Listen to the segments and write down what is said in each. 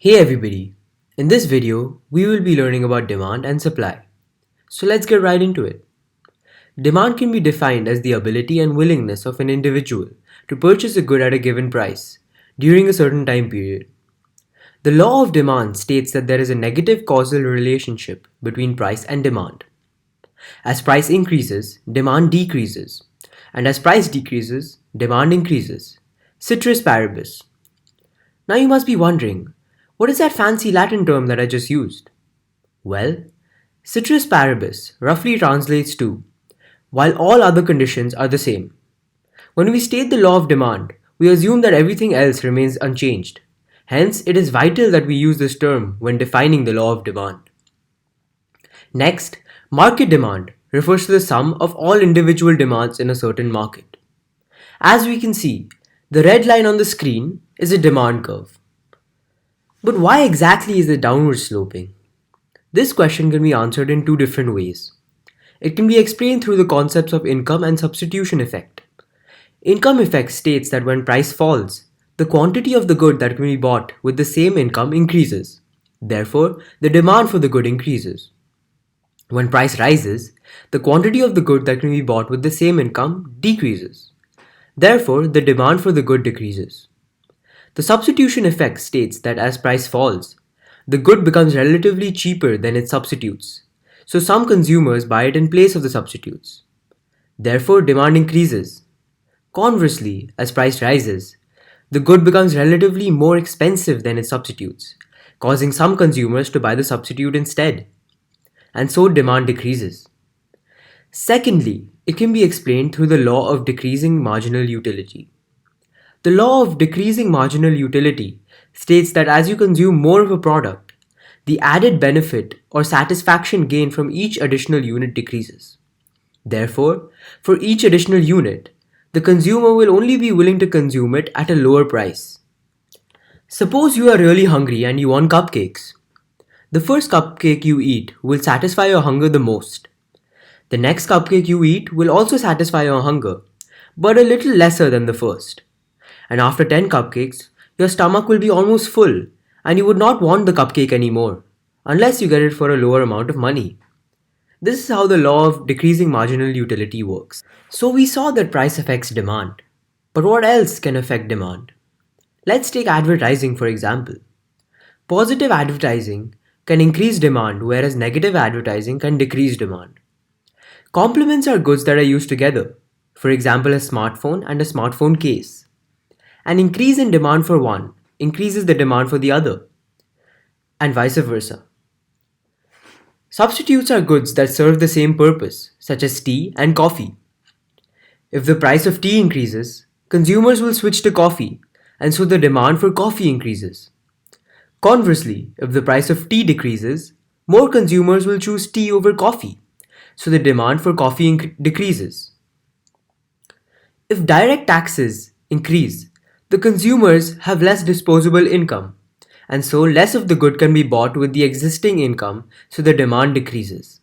Hey everybody! In this video, we will be learning about demand and supply. So let's get right into it. Demand can be defined as the ability and willingness of an individual to purchase a good at a given price during a certain time period. The law of demand states that there is a negative causal relationship between price and demand. As price increases, demand decreases, and as price decreases, demand increases. Ceteris paribus. Now you must be wondering, what is that fancy Latin term that I just used? Well, ceteris paribus roughly translates to while all other conditions are the same. When we state the law of demand, we assume that everything else remains unchanged. Hence, it is vital that we use this term when defining the law of demand. Next, market demand refers to the sum of all individual demands in a certain market. As we can see, the red line on the screen is a demand curve. But why exactly is it downward sloping? This question can be answered in two different ways. It can be explained through the concepts of income and substitution effect. Income effect states that when price falls, the quantity of the good that can be bought with the same income increases. Therefore, the demand for the good increases. When price rises, the quantity of the good that can be bought with the same income decreases. Therefore, the demand for the good decreases. The substitution effect states that as price falls, the good becomes relatively cheaper than its substitutes, so some consumers buy it in place of the substitutes. Therefore, demand increases. Conversely, as price rises, the good becomes relatively more expensive than its substitutes, causing some consumers to buy the substitute instead, and so demand decreases. Secondly, it can be explained through the law of decreasing marginal utility. The law of decreasing marginal utility states that as you consume more of a product, the added benefit or satisfaction gained from each additional unit decreases. Therefore, for each additional unit, the consumer will only be willing to consume it at a lower price. Suppose you are really hungry and you want cupcakes. The first cupcake you eat will satisfy your hunger the most. The next cupcake you eat will also satisfy your hunger, but a little lesser than the first. And after 10 cupcakes, your stomach will be almost full and you would not want the cupcake anymore, unless you get it for a lower amount of money. This is how the law of decreasing marginal utility works. So we saw that price affects demand. But what else can affect demand? Let's take advertising for example. Positive advertising can increase demand, whereas negative advertising can decrease demand. Complements are goods that are used together, for example a smartphone and a smartphone case. An increase in demand for one increases the demand for the other, and vice versa. Substitutes are goods that serve the same purpose, such as tea and coffee. If the price of tea increases, consumers will switch to coffee, and so the demand for coffee increases. Conversely, if the price of tea decreases, more consumers will choose tea over coffee, so the demand for coffee decreases. If direct taxes increase, the consumers have less disposable income, and so less of the good can be bought with the existing income, so the demand decreases.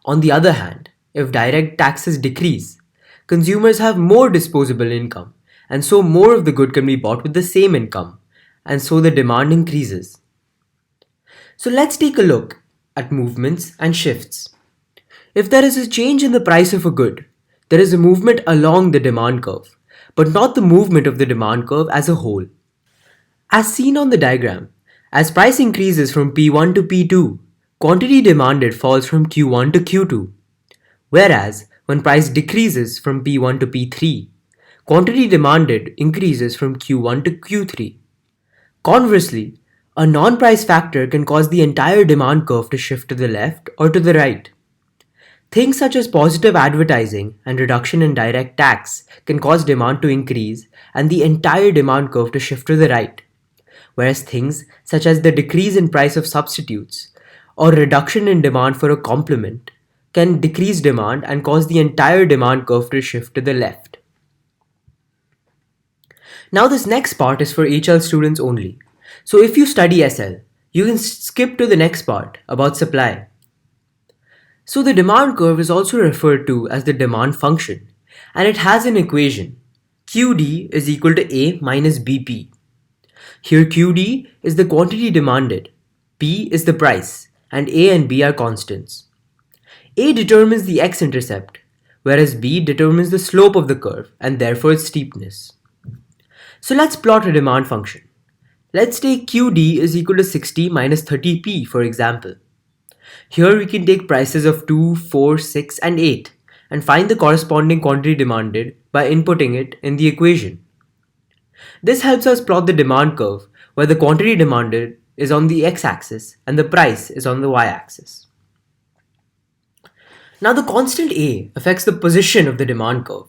On the other hand, if direct taxes decrease, consumers have more disposable income, and so more of the good can be bought with the same income, and so the demand increases. So let's take a look at movements and shifts. If there is a change in the price of a good, there is a movement along the demand curve, but not the movement of the demand curve as a whole. As seen on the diagram, as price increases from P1 to P2, quantity demanded falls from Q1 to Q2. Whereas, when price decreases from P1 to P3, quantity demanded increases from Q1 to Q3. Conversely, a non-price factor can cause the entire demand curve to shift to the left or to the right. Things such as positive advertising and reduction in direct tax can cause demand to increase and the entire demand curve to shift to the right, whereas things such as the decrease in price of substitutes or reduction in demand for a complement can decrease demand and cause the entire demand curve to shift to the left. Now this next part is for HL students only. So if you study SL, you can skip to the next part about supply. So the demand curve is also referred to as the demand function, and it has an equation. QD is equal to A minus BP. Here QD is the quantity demanded, P is the price, and A and B are constants. A determines the x-intercept, whereas B determines the slope of the curve and therefore its steepness. So let's plot a demand function. Let's take QD is equal to 60 minus 30p for example. Here we can take prices of 2, 4, 6 and 8 and find the corresponding quantity demanded by inputting it in the equation. This helps us plot the demand curve where the quantity demanded is on the x-axis and the price is on the y-axis. Now the constant A affects the position of the demand curve.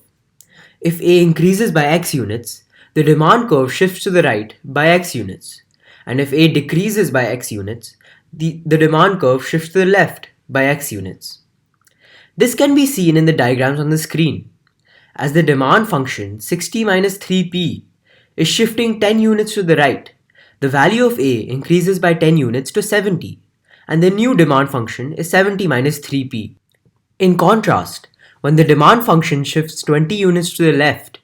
If A increases by x units, the demand curve shifts to the right by x units, and if A decreases by x units, the demand curve shifts to the left by x units. This can be seen in the diagrams on the screen, as the demand function 60 minus 3p is shifting 10 units to the right. The value of A increases by 10 units to 70, and the new demand function is 70 minus 3p. In contrast, when the demand function shifts 20 units to the left,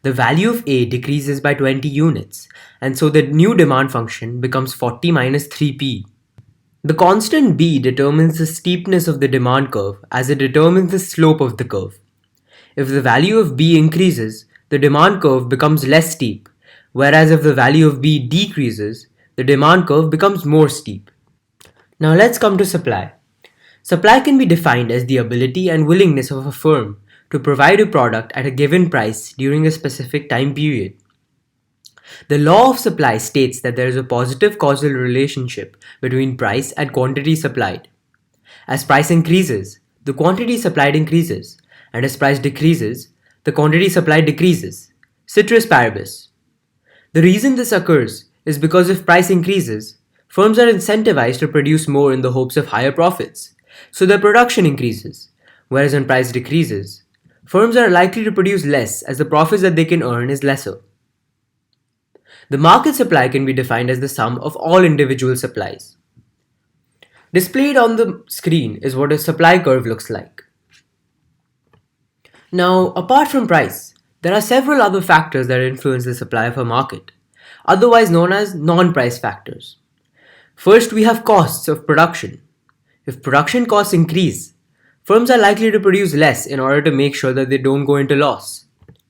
the value of A decreases by 20 units, and so the new demand function becomes 40 minus 3p. The constant B determines the steepness of the demand curve as it determines the slope of the curve. If the value of B increases, the demand curve becomes less steep, whereas if the value of B decreases, the demand curve becomes more steep. Now let's come to supply. Supply can be defined as the ability and willingness of a firm to provide a product at a given price during a specific time period. The law of supply states that there is a positive causal relationship between price and quantity supplied. As price increases, the quantity supplied increases, and as price decreases, the quantity supplied decreases. Ceteris paribus. The reason this occurs is because if price increases, firms are incentivized to produce more in the hopes of higher profits, so their production increases, whereas when price decreases, firms are likely to produce less as the profits that they can earn is lesser. The market supply can be defined as the sum of all individual supplies. Displayed on the screen is what a supply curve looks like. Now, apart from price, there are several other factors that influence the supply of a market, otherwise known as non-price factors. First, we have costs of production. If production costs increase, firms are likely to produce less in order to make sure that they don't go into loss.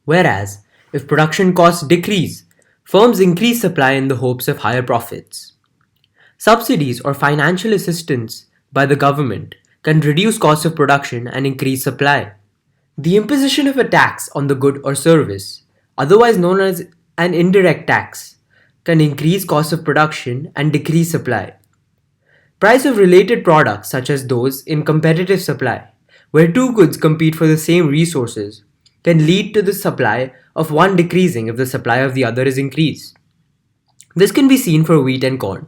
Whereas, if production costs decrease, firms increase supply in the hopes of higher profits. Subsidies or financial assistance by the government can reduce costs of production and increase supply. The imposition of a tax on the good or service, otherwise known as an indirect tax, can increase costs of production and decrease supply. Price of related products such as those in competitive supply, where two goods compete for the same resources, can lead to the supply of one decreasing if the supply of the other is increased. This can be seen for wheat and corn.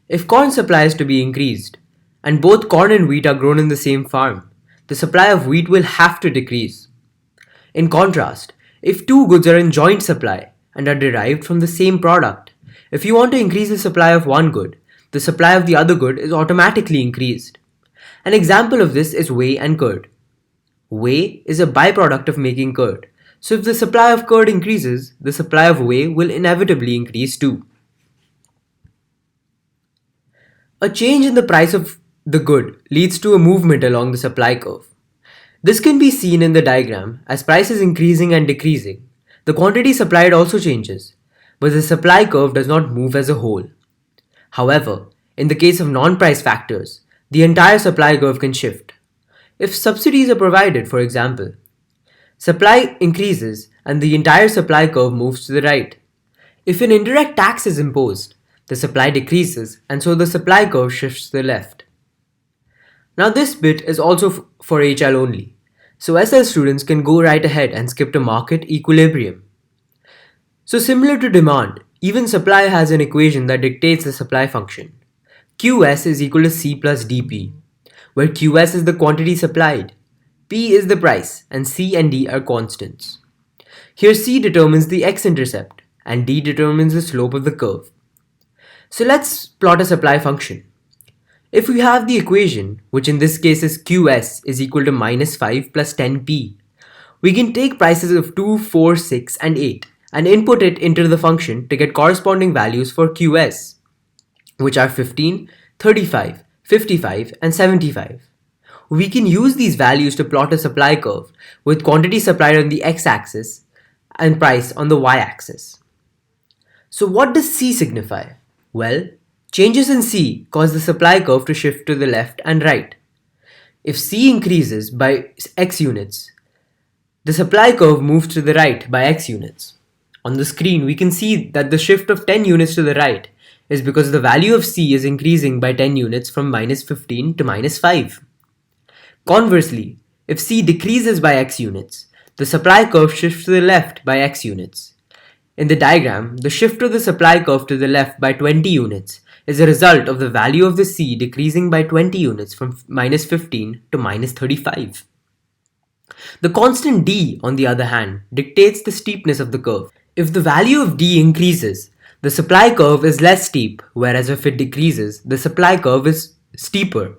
If corn supply is to be increased, and both corn and wheat are grown in the same farm, the supply of wheat will have to decrease. In contrast, if two goods are in joint supply and are derived from the same product, if you want to increase the supply of one good, the supply of the other good is automatically increased. An example of this is whey and curd. Whey is a byproduct of making curd, so if the supply of curd increases, the supply of whey will inevitably increase too. A change in the price of the good leads to a movement along the supply curve. This can be seen in the diagram as price is increasing and decreasing. The quantity supplied also changes, but the supply curve does not move as a whole. However, in the case of non-price factors, the entire supply curve can shift. If subsidies are provided, for example, supply increases and the entire supply curve moves to the right. If an indirect tax is imposed, the supply decreases and so the supply curve shifts to the left. Now this bit is also for HL only, so SL students can go right ahead and skip to market equilibrium. So similar to demand, even supply has an equation that dictates the supply function. Qs is equal to C plus dP, where Qs is the quantity supplied, P is the price, and C and D are constants. Here C determines the x-intercept, and D determines the slope of the curve. So let's plot a supply function. If we have the equation, which in this case is Qs is equal to minus 5 plus 10p, we can take prices of 2, 4, 6 and 8 and input it into the function to get corresponding values for QS, which are 15, 35, 55, and 75. We can use these values to plot a supply curve with quantity supplied on the x-axis and price on the y-axis. So what does C signify? Well, changes in C cause the supply curve to shift to the left and right. If C increases by x units, the supply curve moves to the right by x units. On the screen, we can see that the shift of 10 units to the right is because the value of C is increasing by 10 units from minus 15 to minus 5. Conversely, if C decreases by x units, the supply curve shifts to the left by x units. In the diagram, the shift of the supply curve to the left by 20 units is a result of the value of the C decreasing by 20 units from minus 15 to minus 35. The constant d, on the other hand, dictates the steepness of the curve. If the value of d increases, the supply curve is less steep, whereas if it decreases, the supply curve is steeper.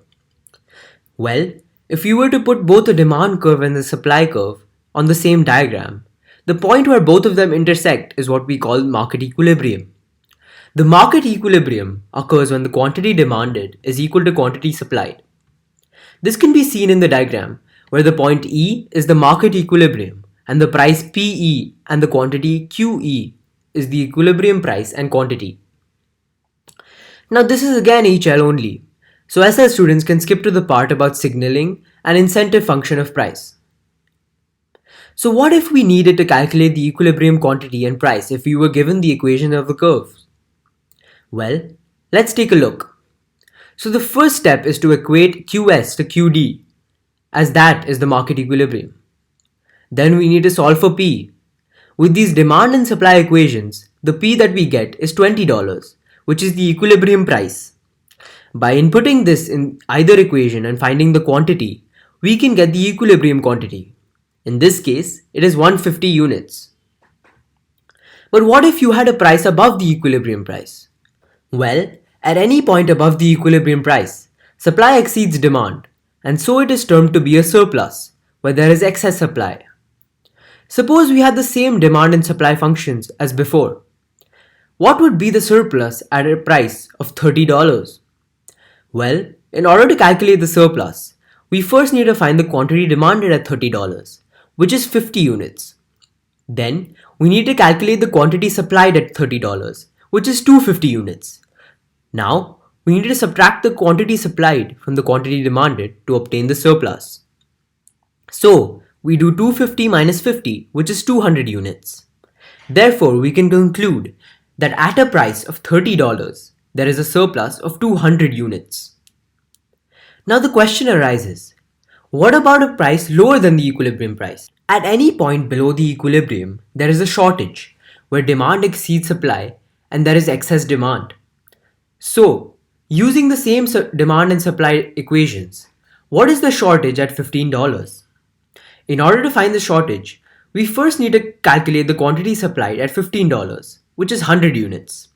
Well, if you were to put both the demand curve and the supply curve on the same diagram, the point where both of them intersect is what we call market equilibrium. The market equilibrium occurs when the quantity demanded is equal to quantity supplied. This can be seen in the diagram, where the point E is the market equilibrium and the price PE and the quantity QE is the equilibrium price and quantity. Now this is again HL only, so SL students can skip to the part about signaling and incentive function of price. So what if we needed to calculate the equilibrium quantity and price if we were given the equation of the curves? Well, let's take a look. So the first step is to equate QS to QD, as that is the market equilibrium. Then we need to solve for P. With these demand and supply equations, the P that we get is $20, which is the equilibrium price. By inputting this in either equation and finding the quantity, we can get the equilibrium quantity. In this case, it is 150 units. But what if you had a price above the equilibrium price? Well, at any point above the equilibrium price, supply exceeds demand, and so it is termed to be a surplus, where there is excess supply. Suppose we had the same demand and supply functions as before. What would be the surplus at a price of $30? Well, in order to calculate the surplus, we first need to find the quantity demanded at $30, which is 50 units. Then, we need to calculate the quantity supplied at $30, which is 250 units. Now, we need to subtract the quantity supplied from the quantity demanded to obtain the surplus. So, we do 250 minus 50, which is 200 units. Therefore, we can conclude that at a price of $30, there is a surplus of 200 units. Now the question arises, what about a price lower than the equilibrium price? At any point below the equilibrium, there is a shortage, where demand exceeds supply and there is excess demand. So, using the same demand and supply equations, what is the shortage at $15? In order to find the shortage, we first need to calculate the quantity supplied at $15, which is 100 units.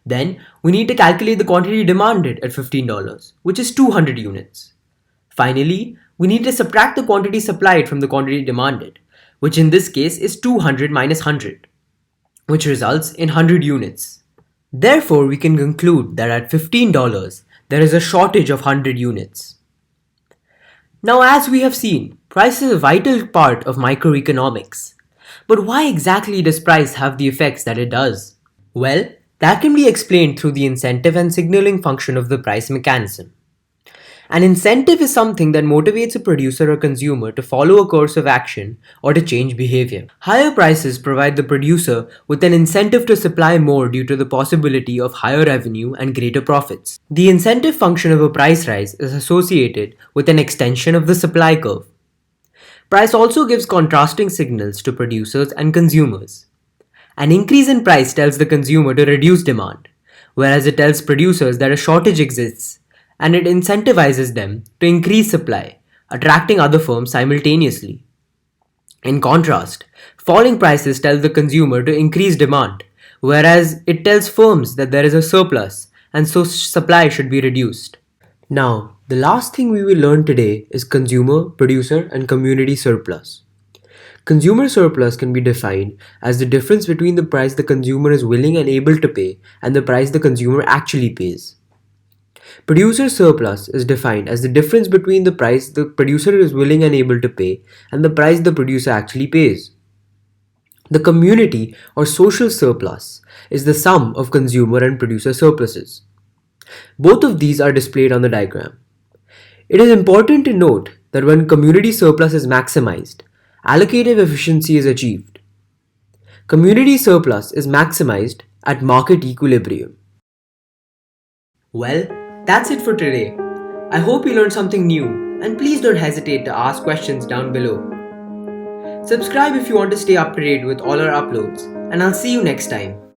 Then, we need to calculate the quantity demanded at $15, which is 200 units. Finally, we need to subtract the quantity supplied from the quantity demanded, which in this case is 200 minus 100, which results in 100 units. Therefore, we can conclude that at $15, there is a shortage of 100 units. Now, as we have seen, price is a vital part of microeconomics. But why exactly does price have the effects that it does? Well, that can be explained through the incentive and signaling function of the price mechanism. An incentive is something that motivates a producer or consumer to follow a course of action or to change behavior. Higher prices provide the producer with an incentive to supply more due to the possibility of higher revenue and greater profits. The incentive function of a price rise is associated with an extension of the supply curve. Price also gives contrasting signals to producers and consumers. An increase in price tells the consumer to reduce demand, whereas it tells producers that a shortage exists, and it incentivizes them to increase supply, attracting other firms simultaneously. In contrast, falling prices tell the consumer to increase demand, whereas it tells firms that there is a surplus and so supply should be reduced. Now, the last thing we will learn today is consumer, producer, and community surplus. Consumer surplus can be defined as the difference between the price the consumer is willing and able to pay and the price the consumer actually pays. Producer surplus is defined as the difference between the price the producer is willing and able to pay and the price the producer actually pays. The community or social surplus is the sum of consumer and producer surpluses. Both of these are displayed on the diagram. It is important to note that when community surplus is maximized, allocative efficiency is achieved. Community surplus is maximized at market equilibrium. Well, that's it for today. I hope you learned something new, and please don't hesitate to ask questions down below. Subscribe if you want to stay up to date with all our uploads, and I'll see you next time.